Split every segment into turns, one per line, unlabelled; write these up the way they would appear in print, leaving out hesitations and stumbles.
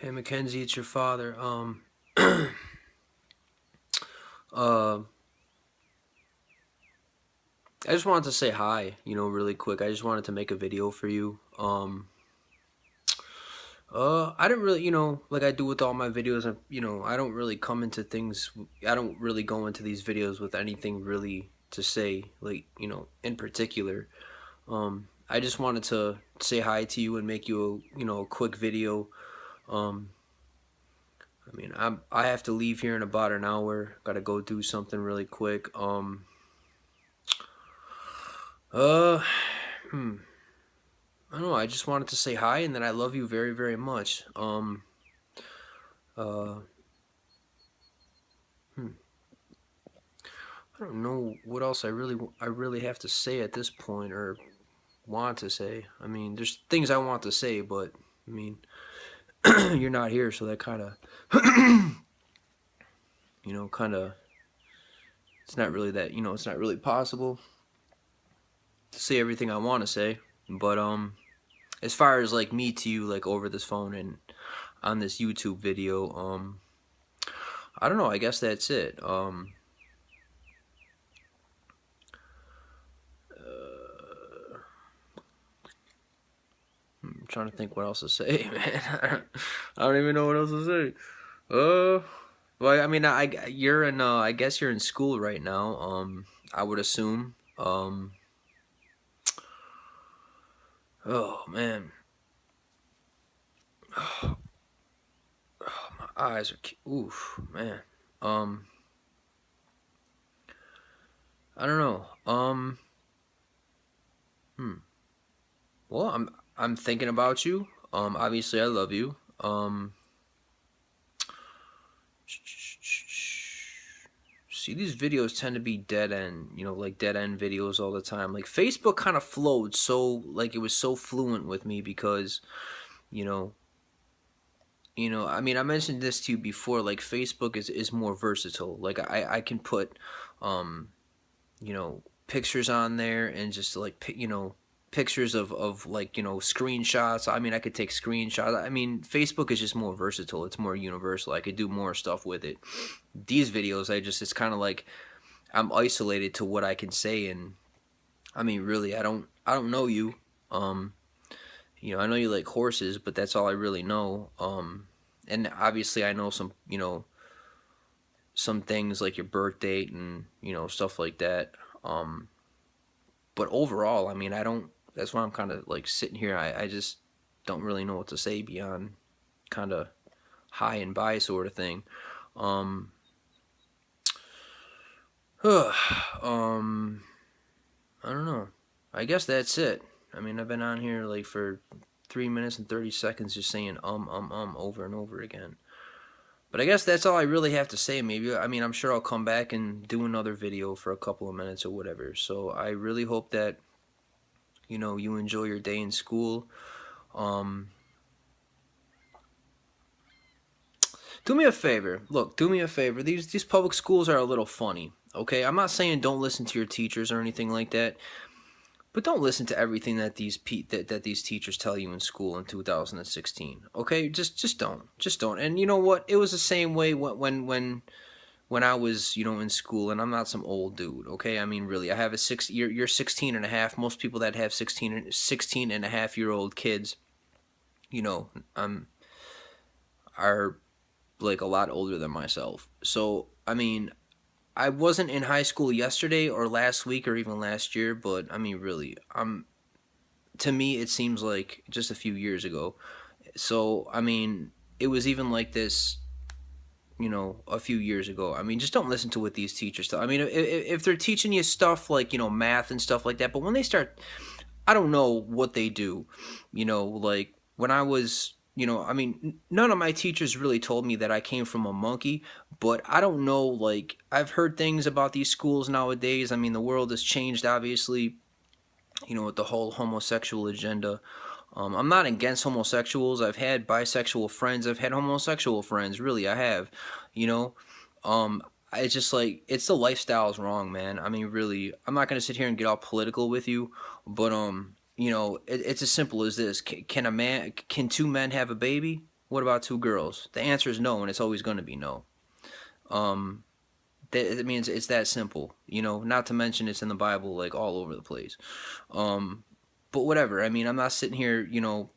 Hey Mackenzie, it's your father. Uh, I just wanted to say hi, really quick. I just wanted to make a video for you. I didn't really, like I do with all my videos, I don't really come into things, I don't really go into these videos with anything really to say, like, in particular. I just wanted to say hi to you and make you a quick video. Um, I have to leave here in about an hour. Gotta go do something really quick. Uh, hmm. I don't know. I just wanted to say hi and that I love you very, very much. Uh, hmm. I don't know what else I really have to say at this point or want to say. I mean, there's things I want to say, but I mean, you're not here, so that kind of, kind of, it's not really that, it's not really possible to say everything I want to say. But as far as like me to you, like over this phone and on this YouTube video, I don't know. I guess that's it. I'm trying to think what else to say, man. I don't even know what else to say. Well, I mean, you're in. I guess you're in school right now. I would assume. Oh man. Oh, my eyes are. Oof, man. Um, I don't know. Hmm. Well, I'm thinking about you. Obviously, I love you. See, these videos tend to be dead end, like dead end videos all the time. Like Facebook kind of flowed so, like it was so fluent with me because, you know, I mean, I mentioned this to you before. Like Facebook is more versatile. Like I can put, um, pictures on there and just like pictures of like screenshots. I mean, I could take screenshots. I mean, Facebook is just more versatile. It's more universal. I could do more stuff with it. These videos, it's kind of like I'm isolated to what I can say, and I mean, really, I don't know you. Um, I know you like horses, but that's all I really know. And obviously, I know some things like your birth date and stuff like that. Um, but overall, I mean, I don't. That's why I'm kind of like sitting here. I just don't really know what to say beyond kind of high and by sort of thing. Um, um, I don't know. I guess that's it. I mean, I've been on here like for 3 minutes and 30 seconds just saying over and over again. But I guess that's all I really have to say. Maybe, I mean, I'm sure I'll come back and do another video for a couple of minutes or whatever. So I really hope that, you enjoy your day in school. Um, do me a favor. Look, do me a favor. These public schools are a little funny. Okay, I'm not saying don't listen to your teachers or anything like that. But don't listen to everything that that these teachers tell you in school in 2016. Okay, just don't. And you know what? It was the same way when I was in school, and I'm not some old dude. Okay, I mean really, I have a six. You're 16 and a half. Most people that have 16 and a half year old kids, you know, um, are like a lot older than myself. So I mean, I wasn't in high school yesterday or last week or even last year, but I mean, really, to me it seems like just a few years ago. So I mean, it was even like this, a few years ago. I mean, just don't listen to what these teachers tell. I mean, if they're teaching you stuff like math and stuff like that, but when they start, I don't know what they do. Like when I was. I mean, none of my teachers really told me that I came from a monkey, but I don't know. Like, I've heard things about these schools nowadays. I mean, the world has changed, obviously, with the whole homosexual agenda. I'm not against homosexuals. I've had bisexual friends. I've had homosexual friends. Really, I have. You know, um, it's just like it's the lifestyle's wrong, man. I mean, really, I'm not gonna sit here and get all political with you, but it's as simple as this: can two men have a baby? What about two girls? The answer is no, and it's always going to be no. That means it's that simple, you know. Not to mention it's in the Bible, like all over the place. But whatever. I mean, I'm not sitting here, you know.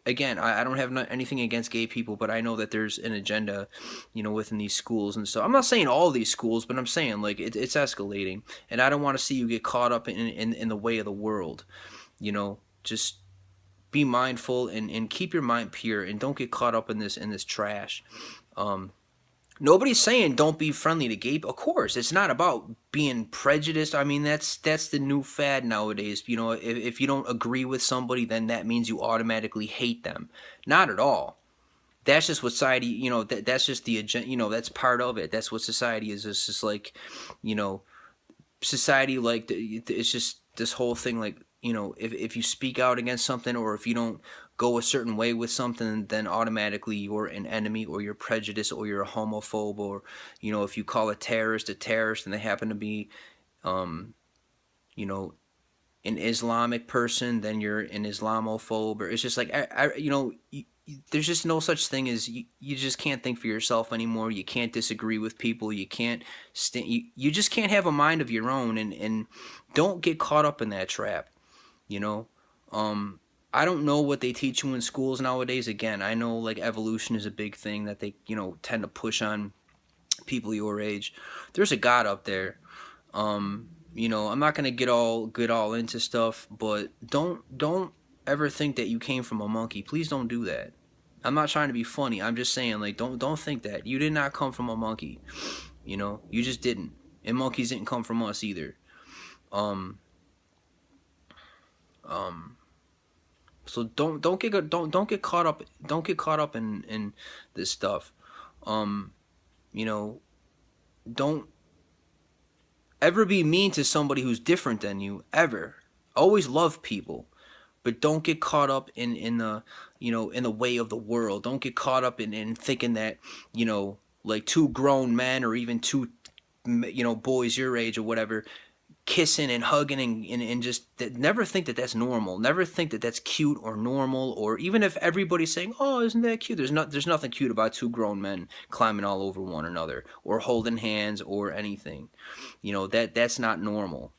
Again, I don't have anything against gay people, but I know that there's an agenda, you know, within these schools and so. I'm not saying all these schools, but I'm saying like it's escalating, and I don't want to see you get caught up in the way of the world. You know, just be mindful and keep your mind pure and don't get caught up in this trash. Nobody's saying don't be friendly to gay. Of course, it's not about being prejudiced. I mean, that's the new fad nowadays. You know, if you don't agree with somebody, then that means you automatically hate them. Not at all. That's just what society. You know, that's just the agenda. You know, that's part of it. That's what society is. It's just like, you know, society like it's just this whole thing like, you know, if you speak out against something or if you don't go a certain way with something, then automatically you're an enemy or you're prejudiced or you're a homophobe, or you know, if you call a terrorist and they happen to be you know, an Islamic person, then you're an Islamophobe. Or it's just like you know, there's just no such thing as you just can't think for yourself anymore. You can't disagree with people. You can't you just can't have a mind of your own, and don't get caught up in that trap. You know, I don't know what they teach you in schools nowadays. Again, I know like evolution is a big thing that they, you know, tend to push on people your age. There's a God up there. You know, I'm not gonna get all into stuff, but don't ever think that you came from a monkey. Please don't do that. I'm not trying to be funny. I'm just saying, like, don't think that you did not come from a monkey. You know, you just didn't. And monkeys didn't come from us either. Um, um, so don't get caught up in this stuff. You know, don't ever be mean to somebody who's different than you, ever. Always love people, but don't get caught up in the, you know, in the way of the world. Don't get caught up in thinking that, you know, like two grown men or even two, you know, boys your age or whatever, kissing and hugging and just never think that that's normal. Never think that that's cute or normal. Or even if everybody's saying, oh, isn't that cute, there's nothing cute about two grown men climbing all over one another or holding hands or anything. You know, that's not normal.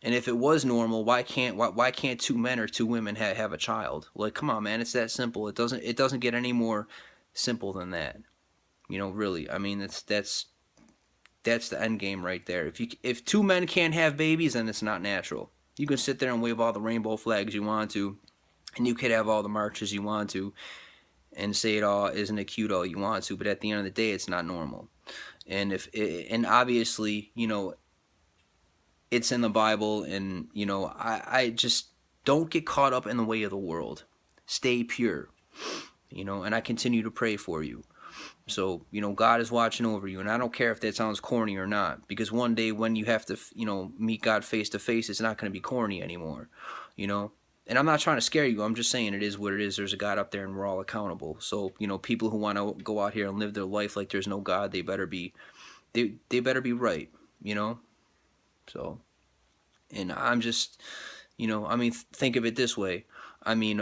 And if it was normal, why can't two men or two women have a child? Like, come on, man, it's that simple. It doesn't get any more simple than that. You know, really. I mean, that's the end game right there. If two men can't have babies, then it's not natural. You can sit there and wave all the rainbow flags you want to, and you could have all the marches you want to, and say it all isn't it cute all you want to, but at the end of the day, it's not normal. And obviously, you know, it's in the Bible, and you know, I just don't get caught up in the way of the world. Stay pure, you know, and I continue to pray for you. So, you know, God is watching over you, and I don't care if that sounds corny or not, because one day when you have to, you know, meet God face to face, it's not going to be corny anymore, you know. And I'm not trying to scare you. I'm just saying it is what it is. There's a God up there, and we're all accountable. So, you know, people who want to go out here and live their life like there's no God, they better be right, you know. So, and I'm just, you know, I mean, think of it this way. I mean,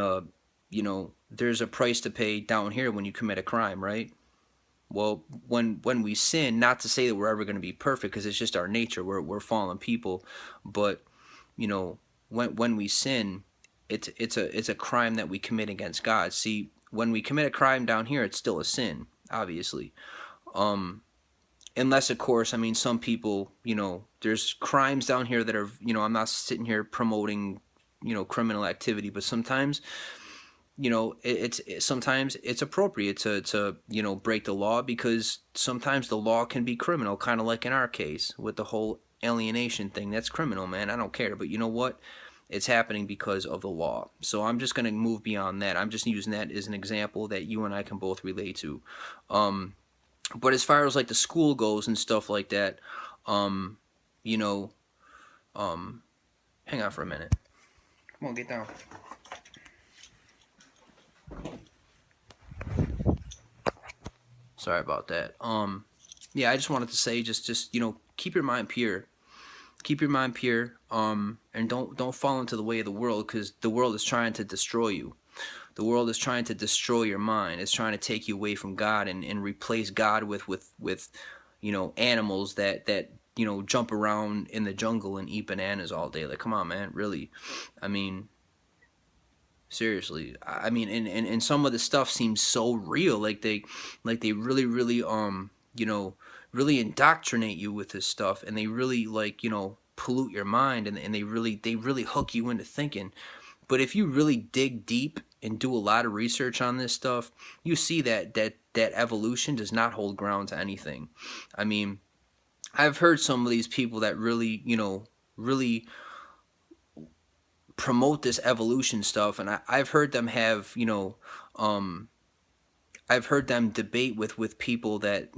you know, there's a price to pay down here when you commit a crime, right? Well, when we sin, not to say that we're ever going to be perfect, because it's just our nature. We're fallen people, but you know, when we sin, it's a crime that we commit against God. See, when we commit a crime down here, it's still a sin, obviously. Unless, of course, I mean, some people, you know, there's crimes down here that are, you know, I'm not sitting here promoting, you know, criminal activity, but sometimes, you know, sometimes it's appropriate to you know, break the law, because sometimes the law can be criminal, kind of like in our case with the whole alienation thing. That's criminal, man. I don't care, but you know what? It's happening because of the law. So I'm just going to move beyond that. I'm just using that as an example that you and I can both relate to. But as far as like the school goes and stuff like that, you know, hang on for a minute. Come on, get down. Sorry about that. Yeah, I just wanted to say, just you know, keep your mind pure. Keep your mind pure. And don't fall into the way of the world, because the world is trying to destroy you. The world is trying to destroy your mind. It's trying to take you away from God and replace God with animals that jump around in the jungle and eat bananas all day. Like, come on, man, really? I mean, seriously. I mean, and some of the stuff seems so real. Like they really really indoctrinate you with this stuff, and they really pollute your mind, and they really hook you into thinking. But if you really dig deep and do a lot of research on this stuff, you see that evolution does not hold ground to anything. I mean, I've heard some of these people that really promote this evolution stuff, and I've heard them have, um, I've heard them debate with people that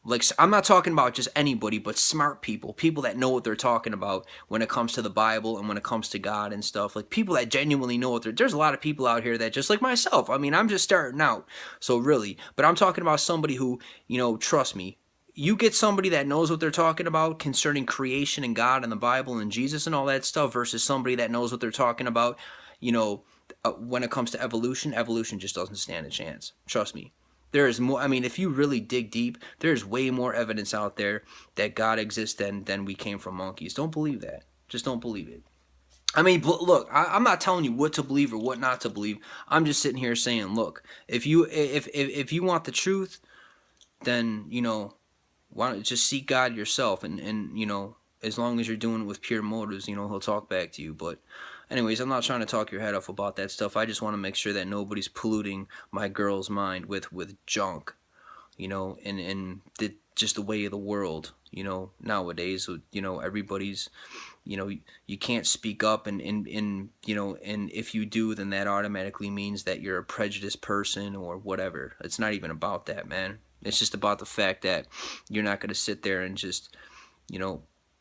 like, I'm not talking about just anybody, but smart people that know what they're talking about when it comes to the Bible and when it comes to God and stuff. Like, people that genuinely know what there's a lot of people out here that, just like myself, I mean, I'm just starting out, so really, but I'm talking about somebody who, trust me, you get somebody that knows what they're talking about concerning creation and God and the Bible and Jesus and all that stuff versus somebody that knows what they're talking about, when it comes to evolution just doesn't stand a chance. Trust me. There is more. I mean, if you really dig deep, there's way more evidence out there that God exists than we came from monkeys. Don't believe that. Just don't believe it. I mean, look, I'm not telling you what to believe or what not to believe. I'm just sitting here saying, look, if you want the truth, then why don't just seek God yourself, and as long as you're doing it with pure motives, He'll talk back to you. But anyways, I'm not trying to talk your head off about that stuff. I just want to make sure that nobody's polluting my girl's mind with junk, and just the way of the world, nowadays. Everybody's, you can't speak up, and if you do, then that automatically means that you're a prejudiced person or whatever. It's not even about that, man. It's just about the fact that you're not going to sit there and just,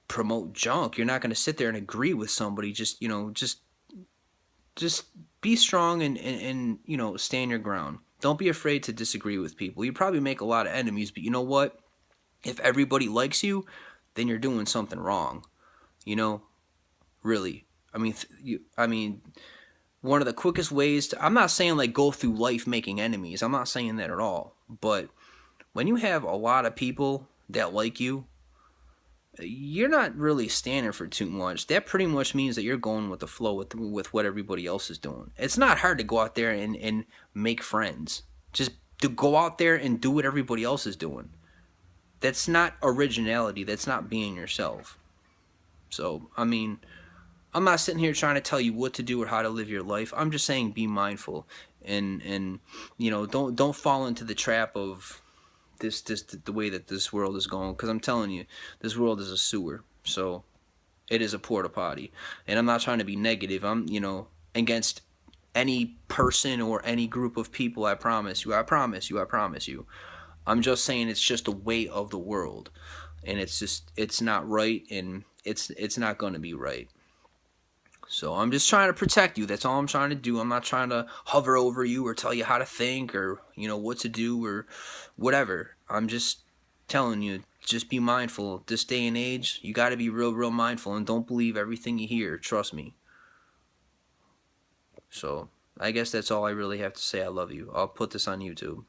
promote junk. You're not going to sit there and agree with somebody. Just be strong and stand your ground. Don't be afraid to disagree with people. You probably make a lot of enemies, but you know what? If everybody likes you, then you're doing something wrong. Really. I mean, one of the quickest ways to, I'm not saying like go through life making enemies. I'm not saying that at all. But when you have a lot of people that like you, you're not really standing for too much. That pretty much means that you're going with the flow with what everybody else is doing. It's not hard to go out there and make friends. Just to go out there and do what everybody else is doing. That's not originality. That's not being yourself. So, I mean, I'm not sitting here trying to tell you what to do or how to live your life. I'm just saying be mindful and don't fall into the trap of this the way that this world is going, because I'm telling you, this world is a sewer. So it is a porta potty, and I'm not trying to be negative. I'm against any person or any group of people. I promise you. I promise you. I promise you. I'm just saying it's just a way of the world, and it's not right, and it's not going to be right. So I'm just trying to protect you. That's all I'm trying to do. I'm not trying to hover over you or tell you how to think or what to do or whatever. I'm just telling you, just be mindful. This day and age, you got to be real mindful, and don't believe everything you hear. Trust me. So I guess that's all I really have to say. I love you. I'll put this on YouTube.